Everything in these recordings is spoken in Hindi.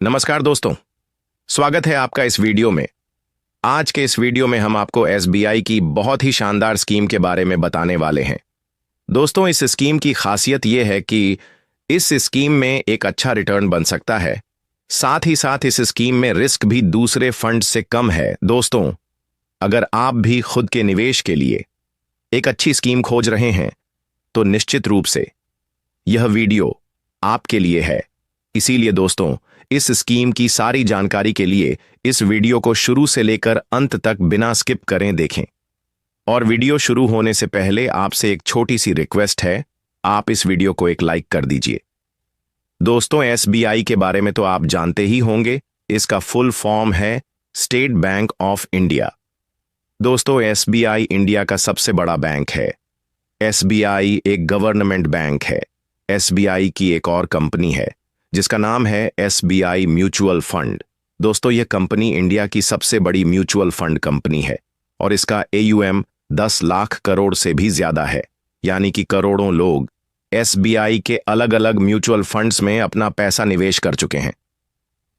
नमस्कार दोस्तों, स्वागत है आपका इस वीडियो में। आज के इस वीडियो में हम आपको एसबीआई की बहुत ही शानदार स्कीम के बारे में बताने वाले हैं। दोस्तों, इस स्कीम की खासियत यह है कि इस स्कीम में एक अच्छा रिटर्न बन सकता है। साथ ही साथ इस स्कीम में रिस्क भी दूसरे फंड से कम है। दोस्तों, अगर आप भी खुद के निवेश के लिए एक अच्छी स्कीम खोज रहे हैं तो निश्चित रूप से यह वीडियो आपके लिए है। इसीलिए दोस्तों, इस स्कीम की सारी जानकारी के लिए इस वीडियो को शुरू से लेकर अंत तक बिना स्किप करें देखें। और वीडियो शुरू होने से पहले आपसे एक छोटी सी रिक्वेस्ट है, आप इस वीडियो को एक लाइक कर दीजिए। दोस्तों, एसबीआई के बारे में तो आप जानते ही होंगे। इसका फुल फॉर्म है स्टेट बैंक ऑफ इंडिया। दोस्तों, एसबीआई इंडिया का सबसे बड़ा बैंक है। एसबीआई एक गवर्नमेंट बैंक है। एसबीआई की एक और कंपनी है जिसका नाम है एसबीआई म्यूचुअल फंड। दोस्तों, यह कंपनी इंडिया की सबसे बड़ी म्यूचुअल फंड कंपनी है और इसका एयूएम 10 लाख करोड़ से भी ज्यादा है, यानी कि करोड़ों लोग एसबीआई के अलग अलग म्यूचुअल फंड्स में अपना पैसा निवेश कर चुके हैं।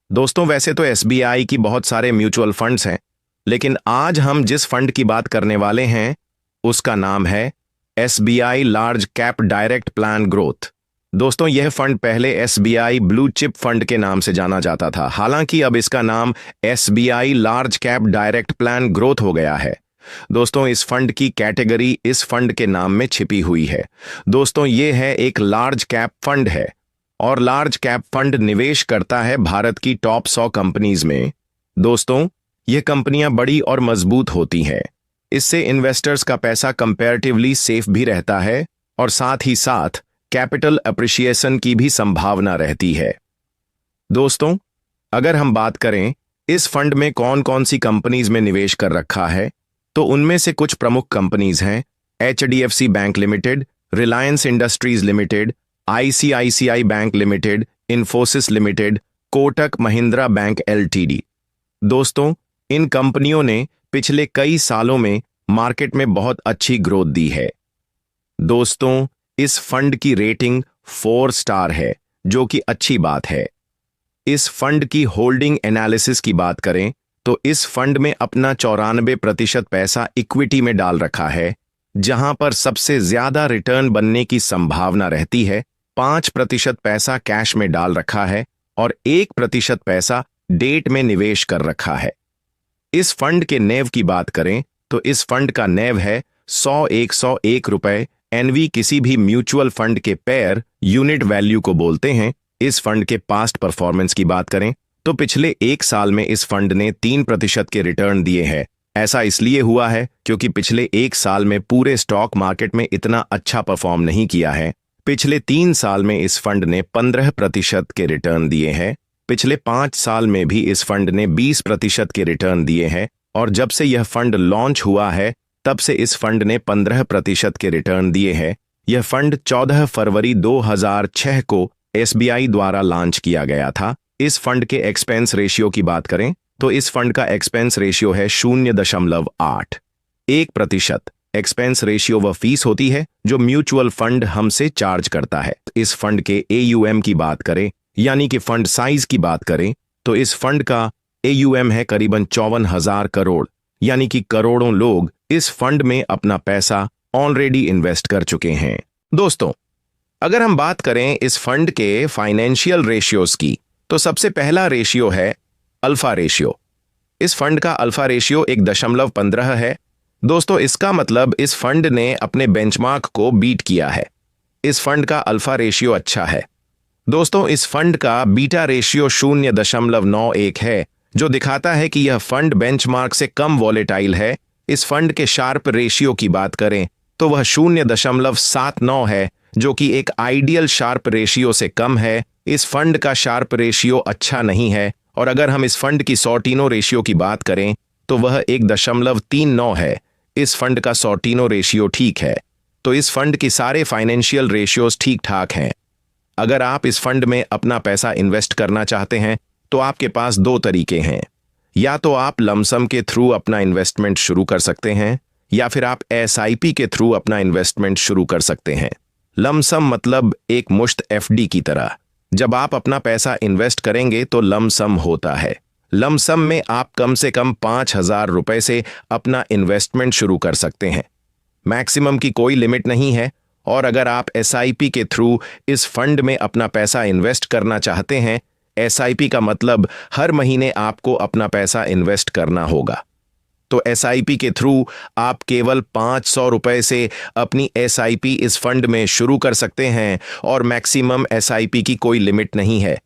दोस्तों, वैसे तो एसबीआई की बहुत सारे म्यूचुअल फंड्स हैं, लेकिन आज हम जिस फंड की बात करने वाले हैं उसका नाम है SBI large cap direct plan growth. दोस्तों, यह फंड पहले एसबीआई ब्लू चिप फंड के नाम से जाना जाता था, हालांकि अब इसका नाम SBI large cap direct plan growth हो गया है। दोस्तों, इस फंड की कैटेगरी इस फंड के नाम में छिपी हुई है। दोस्तों, यह है एक लार्ज कैप फंड है और लार्ज कैप फंड निवेश करता है भारत की टॉप 100 कंपनीज में। दोस्तों, यह कंपनियां बड़ी और मजबूत होती हैं। इससे इन्वेस्टर्स का पैसा कंपैरेटिवली सेफ भी रहता है और साथ ही साथ कैपिटल अप्रिशिएशन की भी संभावना रहती है। दोस्तों, अगर हम बात करें इस फंड में कौन कौन सी कंपनीज में निवेश कर रखा है, तो उनमें से कुछ प्रमुख कंपनीज हैं HDFC bank limited, Reliance industries limited, ICICI bank limited, Infosys limited, Kotak Mahindra bank LTD. दोस्तों, इन कंपनियों ने पिछले कई सालों में मार्केट में बहुत अच्छी ग्रोथ दी है। दोस्तों, इस फंड की रेटिंग 4 स्टार है, जो कि अच्छी बात है। इस फंड की होल्डिंग एनालिसिस की बात करें तो इस फंड में अपना 94% पैसा इक्विटी में डाल रखा है, जहां पर सबसे ज्यादा रिटर्न बनने की संभावना रहती है। 5% पैसा कैश में डाल रखा है और 1% पैसा डेट में निवेश कर रखा है। इस फंड के नेव की बात करें तो इस फंड का नेव है 101 रुपए। एनवी किसी भी म्यूचुअल फंड के पेयर यूनिट वैल्यू को बोलते हैं। इस फंड के पास्ट परफॉर्मेंस की बात करें तो पिछले 1 साल में इस फंड ने 3% के रिटर्न दिए हैं। ऐसा इसलिए हुआ है क्योंकि पिछले 1 साल में पूरे स्टॉक मार्केट में इतना अच्छा परफॉर्म नहीं किया है। पिछले 3 साल में इस फंड ने 15% के रिटर्न दिए हैं। पिछले 5 साल में भी इस फंड ने 20% के रिटर्न दिए हैं और जब से यह फंड लॉन्च हुआ है तब से इस फंड ने 15% के रिटर्न दिए हैं। यह फंड 14 फरवरी 2006 को एसबीआई द्वारा लॉन्च किया गया था। इस फंड के एक्सपेंस रेशियो की बात करें तो इस फंड का एक्सपेंस रेशियो है 0.81%। एक्सपेंस रेशियो वह फीस होती है जो म्यूचुअल फंड हमसे चार्ज करता है। इस फंड के एयूएम की बात करें, यानी कि फंड साइज की बात करें, तो इस फंड का एयूएम है करीबन 54,000 करोड़, यानी कि करोड़ों लोग इस फंड में अपना पैसा ऑलरेडी इन्वेस्ट कर चुके हैं। दोस्तों, अगर हम बात करें इस फंड के फाइनेंशियल रेशियोज की, तो सबसे पहला रेशियो है अल्फा रेशियो। इस फंड का अल्फा रेशियो 1.15 है। दोस्तों, इसका मतलब इस फंड ने अपने बेंचमार्क को बीट किया है। इस फंड का अल्फा रेशियो अच्छा है। दोस्तों, इस फंड का बीटा रेशियो 0.91 है, जो दिखाता है कि यह फंड बेंचमार्क से कम वॉलेटाइल है। इस फंड के शार्प रेशियो की बात करें तो वह 0.79 है, जो कि एक आइडियल शार्प रेशियो से कम है। इस फंड का शार्प रेशियो अच्छा नहीं है। और अगर हम इस फंड की सॉर्टिनो रेशियो की बात करें तो वह 1.39 है। इस फंड का सॉर्टिनो रेशियो ठीक है। तो इस फंड की सारे फाइनेंशियल रेशियोज ठीक ठाक हैं। अगर आप इस फंड में अपना पैसा इन्वेस्ट करना चाहते हैं तो आपके पास 2 तरीके हैं। या तो आप लमसम के थ्रू अपना इन्वेस्टमेंट शुरू कर सकते हैं, या फिर आप एसआईपी के थ्रू अपना इन्वेस्टमेंट शुरू कर सकते हैं। लमसम मतलब एक मुश्त एफडी की तरह। जब आप अपना पैसा इन्वेस्ट करेंगे तो लमसम होता है। लमसम में आप कम से कम 5,000 रुपए से अपना इन्वेस्टमेंट शुरू कर सकते हैं। मैक्सिमम की कोई लिमिट नहीं है, और अगर आप एसआईपी के थ्रू इस फंड में अपना पैसा इन्वेस्ट करना चाहते हैं, एसआईपी का मतलब हर महीने आपको अपना पैसा इन्वेस्ट करना होगा। तो एसआईपी के थ्रू आप केवल 500 रुपए से अपनी एसआईपी इस फंड में शुरू कर सकते हैं, और मैक्सिमम एसआईपी की कोई लिमिट नहीं है।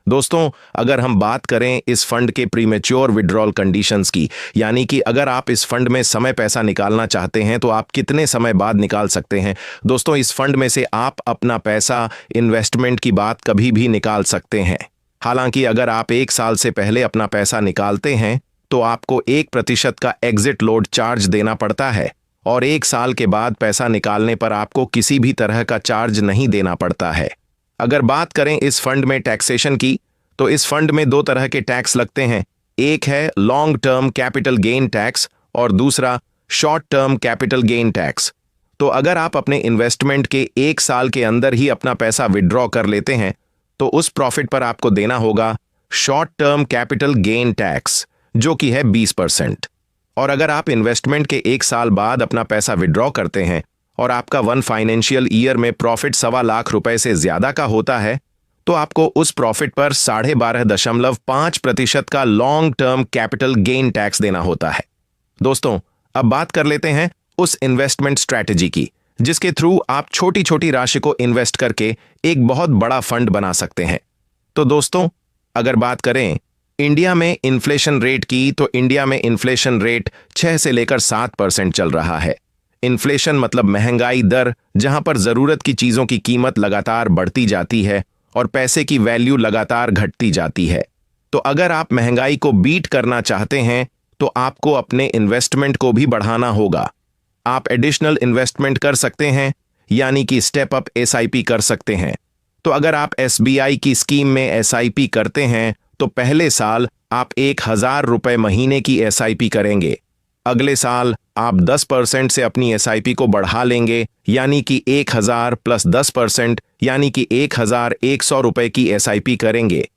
दोस्तों, अगर हम बात करें इस फंड के प्रीमेच्योर विड्रॉल कंडीशंस की, यानी कि अगर आप इस फंड में समय पैसा निकालना चाहते हैं तो आप कितने समय बाद निकाल सकते हैं। दोस्तों, इस फंड में से आप अपना पैसा इन्वेस्टमेंट की बात कभी भी निकाल सकते हैं। हालांकि अगर आप 1 साल से पहले अपना पैसा निकालते हैं तो आपको 1% का एग्जिट लोड चार्ज देना पड़ता है, और 1 साल के बाद पैसा निकालने पर आपको किसी भी तरह का चार्ज नहीं देना पड़ता है। अगर बात करें इस फंड में टैक्सेशन की, तो इस फंड में 2 तरह के टैक्स लगते हैं। एक है long term capital gain tax और दूसरा short term capital gain tax. तो अगर आप अपने इन्वेस्टमेंट के 1 साल के अंदर ही अपना पैसा विड्रॉ कर लेते हैं तो उस प्रॉफिट पर आपको देना होगा short term capital gain tax, जो कि है 20%। और अगर आप इन्वेस्टमेंट के 1 साल बाद अपना पैसा विड्रॉ करते हैं और आपका 1 फाइनेंशियल ईयर में प्रॉफिट 1.25 लाख रुपए से ज्यादा का होता है, तो आपको उस प्रॉफिट पर 12.5% का long term capital gain tax देना होता है। दोस्तों, अब बात कर लेते हैं उस इन्वेस्टमेंट स्ट्रैटेजी की जिसके थ्रू आप छोटी छोटी राशि को इन्वेस्ट करके एक बहुत बड़ा फंड बना सकते हैं। तो दोस्तों, अगर बात करें इंडिया में इन्फ्लेशन रेट की, तो इंडिया में इन्फ्लेशन रेट 6 से लेकर 7% चल रहा है। इन्फ्लेशन मतलब महंगाई दर, जहां पर जरूरत की चीजों की कीमत लगातार बढ़ती जाती है और पैसे की वैल्यू लगातार घटती जाती है। तो अगर आप महंगाई को बीट करना चाहते हैं तो आपको अपने इन्वेस्टमेंट को भी बढ़ाना होगा। आप एडिशनल इन्वेस्टमेंट कर सकते हैं, यानी कि स्टेप अप एसआईपी कर सकते हैं। तो अगर आप एसबीआई की स्कीम में एसआईपी करते हैं तो पहले साल आप 1,000 रुपए महीने की एसआईपी करेंगे। अगले साल आप 10% से अपनी एसआईपी को बढ़ा लेंगे, यानी कि 1,000 प्लस 10%, यानी कि 1,100 रुपए की एसआईपी करेंगे।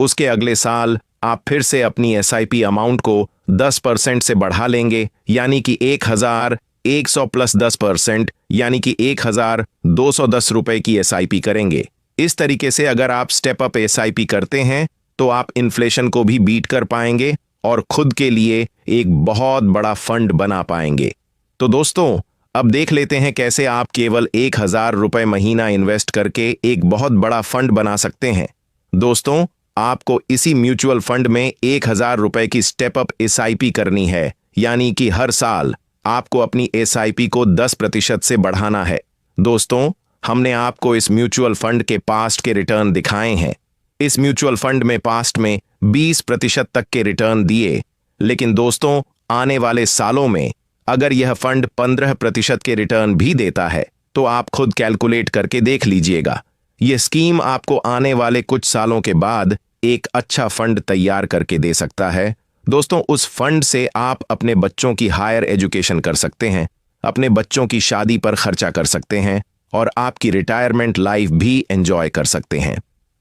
उसके अगले साल आप फिर से अपनी एसआईपी अमाउंट को 10% से बढ़ा लेंगे, यानी कि 1,100 प्लस 10%, यानी कि 1,210 रुपए की एसआईपी करेंगे। इस तरीके से अगर आप स्टेप अप एसआईपी करते हैं तो आप इन्फ्लेशन को भी बीट कर पाएंगे और खुद के लिए एक बहुत बड़ा फंड बना पाएंगे। तो दोस्तों, अब देख लेते हैं कैसे आप केवल 1,000 रुपए महीना इन्वेस्ट करके एक बहुत बड़ा फंड बना सकते हैं। दोस्तों, आपको इसी म्यूचुअल फंड में 1,000 रुपए की स्टेप अप एसआईपी करनी है, यानी कि हर साल आपको अपनी एसआईपी को 10% से बढ़ाना है। दोस्तों, हमने आपको इस म्यूचुअल फंड के पास्ट के रिटर्न दिखाए हैं। इस म्यूचुअल फंड में पास्ट में 20% तक के रिटर्न दिए, लेकिन दोस्तों, आने वाले सालों में अगर यह फंड 15% के रिटर्न भी देता है तो आप खुद कैलकुलेट करके देख लीजिएगा। यह स्कीम आपको आने वाले कुछ सालों के बाद एक अच्छा फंड तैयार करके दे सकता है। दोस्तों, उस फंड से आप अपने बच्चों की हायर एजुकेशन कर सकते हैं, अपने बच्चों की शादी पर खर्चा कर सकते हैं और आपकी रिटायरमेंट लाइफ भी एंजॉय कर सकते हैं।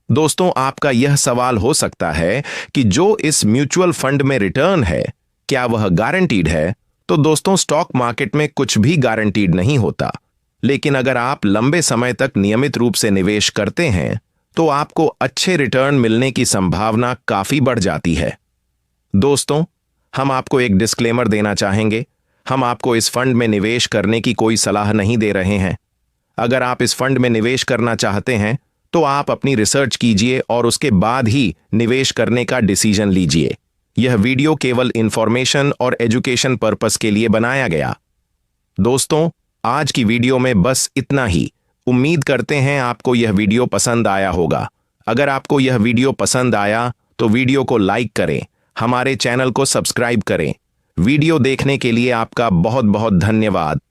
दोस्तों, आपका यह सवाल हो सकता है कि जो इस म्यूचुअल फंड में रिटर्न है, क्या वह गारंटीड है? तो दोस्तों, स्टॉक मार्केट में कुछ भी गारंटीड नहीं होता, लेकिन अगर आप लंबे समय तक नियमित रूप से निवेश करते हैं तो आपको अच्छे रिटर्न मिलने की संभावना काफी बढ़ जाती है। दोस्तों, हम आपको एक डिस्क्लेमर देना चाहेंगे। हम आपको इस फंड में निवेश करने की कोई सलाह नहीं दे रहे हैं। अगर आप इस फंड में निवेश करना चाहते हैं तो आप अपनी रिसर्च कीजिए और उसके बाद ही निवेश करने का डिसीजन लीजिए। यह वीडियो केवल इंफॉर्मेशन और एजुकेशन पर्पस के लिए बनाया गया। दोस्तों, आज की वीडियो में बस इतना ही। उम्मीद करते हैं आपको यह वीडियो पसंद आया होगा। अगर आपको यह वीडियो पसंद आया तो वीडियो को लाइक करें, हमारे चैनल को सब्सक्राइब करें। वीडियो देखने के लिए आपका बहुत बहुत धन्यवाद।